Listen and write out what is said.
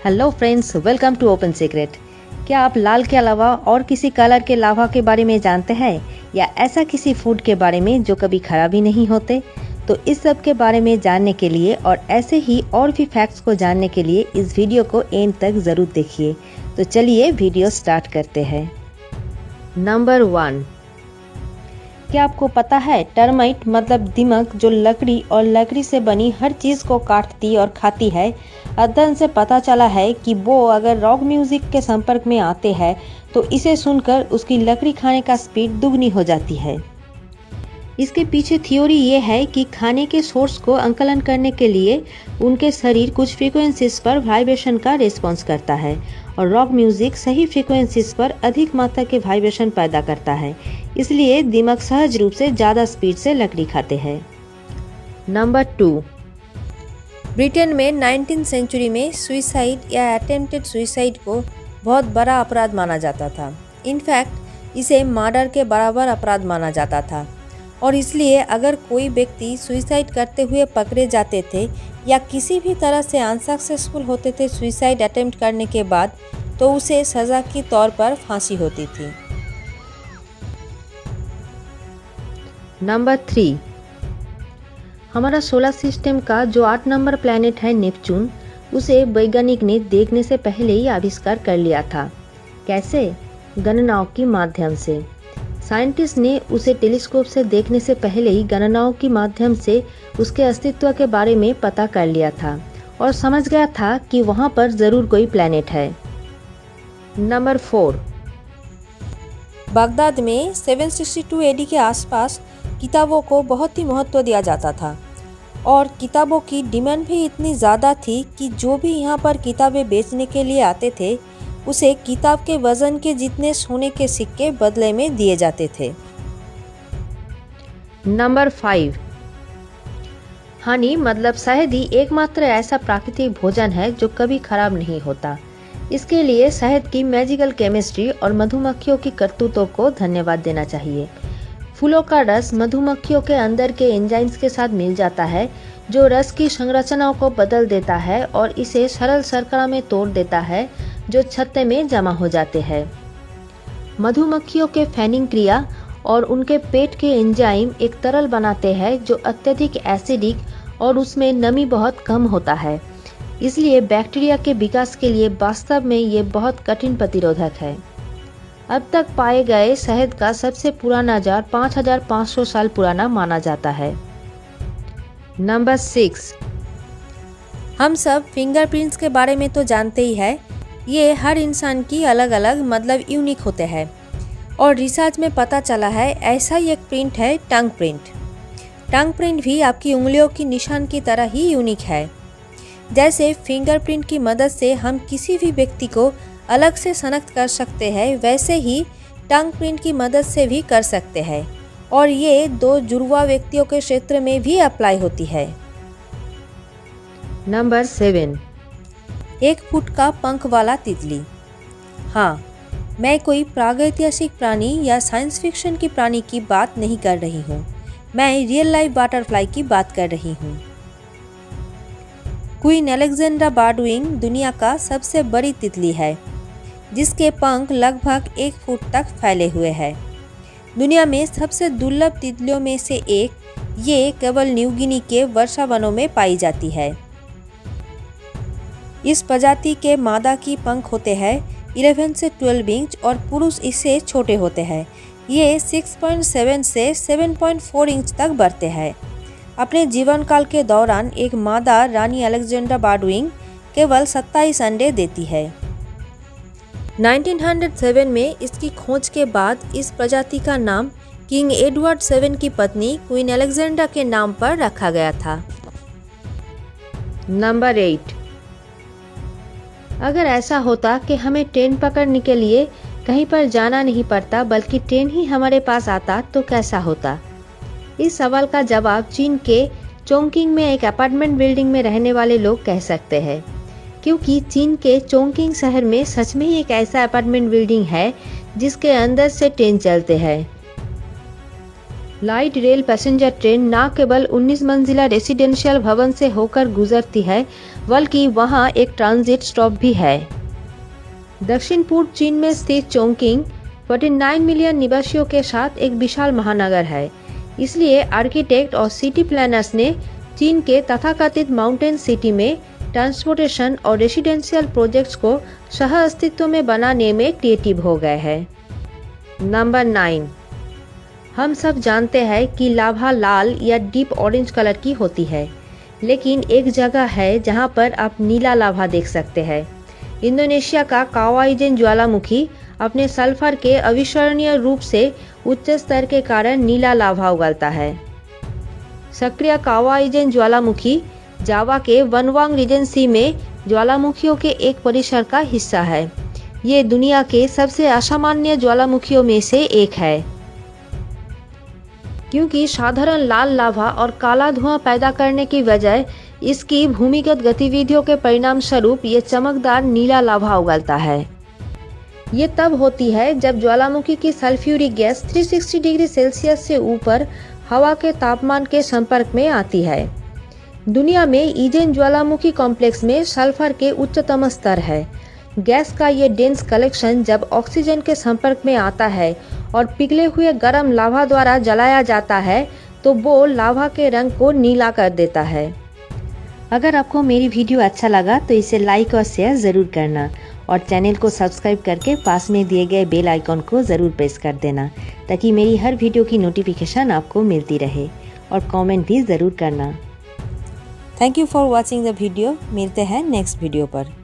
Hello friends, welcome to Open Secret. क्या आप लाल के अलावा और किसी कलर के लावा के बारे में जानते हैं या ऐसा किसी फूड के बारे में जो कभी खराब ही नहीं होते? तो इस सब के बारे में जानने के लिए और ऐसे ही और भी फैक्ट्स को जानने के लिए इस वीडियो को एंड तक ज़रूर देखिए। तो चलिए वीडियो स्टार्ट करते हैं। नंबर 1, क्या आपको पता है टर्माइट मतलब दीमक जो लकड़ी और लकड़ी से बनी हर चीज़ को काटती और खाती है। अध्ययन से पता चला है कि वो अगर रॉक म्यूजिक के संपर्क में आते हैं तो इसे सुनकर उसकी लकड़ी खाने का स्पीड दुगनी हो जाती है। इसके पीछे थ्योरी ये है कि खाने के सोर्स को आंकलन करने के लिए उनके शरीर कुछ फ्रीक्वेंसीज पर वाइब्रेशन का रिस्पॉन्स करता है और रॉक म्यूजिक सही फ्रीक्वेंसीज पर अधिक मात्रा के वाइब्रेशन पैदा करता है, इसलिए दिमाग सहज रूप से ज़्यादा स्पीड से लकड़ी खाते हैं। नंबर 2, ब्रिटेन में 19th सेंचुरी में सुइसाइड या अटेम्प्टेड सुइसाइड को बहुत बड़ा अपराध माना जाता था। इनफैक्ट इसे मर्डर के बराबर अपराध माना जाता था और इसलिए अगर कोई व्यक्ति सुइसाइड करते हुए पकड़े जाते थे या किसी भी तरह से अनसक्सेसफुल होते थे सुइसाइड अटेम्प्ट करने के बाद, तो उसे सज़ा के तौर पर फांसी होती थी। नंबर 3, हमारा सोलर सिस्टम का जो 8 नंबर प्लैनेट है नेपच्यून, उसे वैज्ञानिक ने देखने से पहले ही आविष्कार कर लिया था। कैसे? गणनाओं के माध्यम से। साइंटिस्ट ने उसे टेलीस्कोप से देखने से पहले ही गणनाओं के माध्यम से उसके अस्तित्व के बारे में पता कर लिया था और समझ गया था कि वहां पर जरूर कोई प्लैनेट है। नंबर 4, बगदाद में 762 AD के आसपास किताबों को बहुत ही महत्व दिया जाता था और किताबों की डिमांड भी इतनी ज़्यादा थी कि जो भी यहाँ पर किताबें बेचने के लिए आते थे उसे किताब के वजन के जितने सोने के सिक्के बदले में दिए जाते थे। नंबर 5, हनी मतलब शहद ही एकमात्र ऐसा प्राकृतिक भोजन है जो कभी खराब नहीं होता। इसके लिए शहद की मैजिकल केमिस्ट्री और मधुमक्खियों की करतूतों को धन्यवाद देना चाहिए। फूलों का रस मधुमक्खियों के अंदर के एंजाइम्स के साथ मिल जाता है जो रस की संरचनाओं को बदल देता है और इसे सरल शर्करा में तोड़ देता है जो छत्ते में जमा हो जाते हैं। मधुमक्खियों के फैनिंग क्रिया और उनके पेट के एंजाइम एक तरल बनाते हैं जो अत्यधिक एसिडिक और उसमें नमी बहुत कम होता है, इसलिए बैक्टीरिया के विकास के लिए वास्तव में ये बहुत कठिन प्रतिरोधक है। अब तक पाए गए शहद का सबसे पुराना जार 5500 साल पुराना माना जाता है। नंबर 6, हम सब फिंगरप्रिंट्स के बारे में तो जानते ही है। ये हर इंसान की अलग अलग मतलब यूनिक होते हैं और रिसर्च में पता चला है ऐसा ही एक प्रिंट है टंग प्रिंट। टंग प्रिंट भी आपकी उंगलियों की निशान की तरह ही यूनिक है। जैसे फिंगरप्रिंट की मदद से हम किसी भी व्यक्ति को अलग से शनाख्त कर सकते हैं, वैसे ही टंग प्रिंट की मदद से भी कर सकते हैं और ये 2 जुड़वा व्यक्तियों के क्षेत्र में भी अप्लाई होती है। नंबर 7, 1 फुट का पंख वाला तितली। हाँ, मैं कोई प्रागैतिहासिक प्राणी या साइंस फिक्शन की प्राणी की बात नहीं कर रही हूँ, मैं रियल लाइफ बटरफ्लाई की बात कर रही हूँ। क्वीन अलेक्जेंड्रा बर्डविंग दुनिया का सबसे बड़ी तितली है जिसके पंख लगभग 1 फुट तक फैले हुए हैं। दुनिया में सबसे दुर्लभ तितलियों में से एक, ये केवल न्यू गिनी के वर्षा वनों में पाई जाती है। इस प्रजाति के मादा की पंख होते हैं 11 से 12 इंच और पुरुष इससे छोटे होते हैं। ये 6.7 से 7.4 इंच तक बढ़ते हैं। अपने जीवन काल के दौरान एक मादा रानी अलेक्जेंड्रा बर्डविंग केवल 27 अंडे देती है। 1907 में इसकी खोज के बाद इस प्रजाति का नाम किंग एडवर्ड 7 की पत्नी क्वीन अलेक्जेंड्रा के नाम पर रखा गया था। नंबर 8, अगर ऐसा होता कि हमें ट्रेन पकड़ने के लिए कहीं पर जाना नहीं पड़ता बल्कि ट्रेन ही हमारे पास आता तो कैसा होता? इस सवाल का जवाब चीन के चोंगकिंग में एक अपार्टमेंट बिल्डिंग में रहने वाले लोग कह सकते हैं, क्योंकि चीन के चोंगकिंग शहर में सच में ही एक ऐसा अपार्टमेंट बिल्डिंग है जिसके अंदर से ट्रेन चलते हैं। लाइट रेल पैसेंजर ट्रेन न केवल 19 मंजिला रेसिडेंशियल भवन से होकर गुजरती है, बल्कि वहां एक ट्रांजिट स्टॉप भी है। दक्षिण पूर्व चीन में स्थित चोंगकिंग 49 मिलियन निवासियों के साथ एक विशाल महानगर है। इसलिए आर्किटेक्ट और सिटी प्लानर्स ने चीन के तथाकथित माउंटेन सिटी में ट्रांसपोर्टेशन और रेसिडेंशियल प्रोजेक्ट्स को सह अस्तित्व में बनाने में क्रिएटिव हो गए हैं। नंबर 9, हम सब जानते हैं कि लावा लाल या डीप ऑरेंज कलर की होती है, लेकिन एक जगह है जहां पर आप नीला लावा देख सकते हैं। इंडोनेशिया का कावाईजन ज्वालामुखी अपने सल्फर के अविस्मरणीय रूप से उच्च स्तर के कारण नीला लावा उगलता है। सक्रिय कावाईजन ज्वालामुखी जावा के वनवांग रीजेंसी में ज्वालामुखियों के एक परिसर का हिस्सा है। ये दुनिया के सबसे असामान्य ज्वालामुखियों में से एक है, क्योंकि साधारण लाल लावा और काला धुआं पैदा करने की बजाय इसकी भूमिगत गतिविधियों के परिणाम स्वरूप ये चमकदार नीला लावा उगलता है। ये तब होती है जब ज्वालामुखी की सल्फ्यूरिक गैस 360 डिग्री सेल्सियस से ऊपर हवा के तापमान के संपर्क में आती है। दुनिया में इजेन ज्वालामुखी कॉम्प्लेक्स में सल्फर के उच्चतम स्तर है। गैस का ये डेंस कलेक्शन जब ऑक्सीजन के संपर्क में आता है और पिघले हुए गर्म लावा द्वारा जलाया जाता है तो वो लावा के रंग को नीला कर देता है। अगर आपको मेरी वीडियो अच्छा लगा तो इसे लाइक और शेयर ज़रूर करना और चैनल को सब्सक्राइब करके पास में दिए गए बेल आइकॉन को ज़रूर प्रेस कर देना, ताकि मेरी हर वीडियो की नोटिफिकेशन आपको मिलती रहे। और कमेंट भी ज़रूर करना। Thank you for watching the video. मिलते हैं नेक्स्ट वीडियो पर।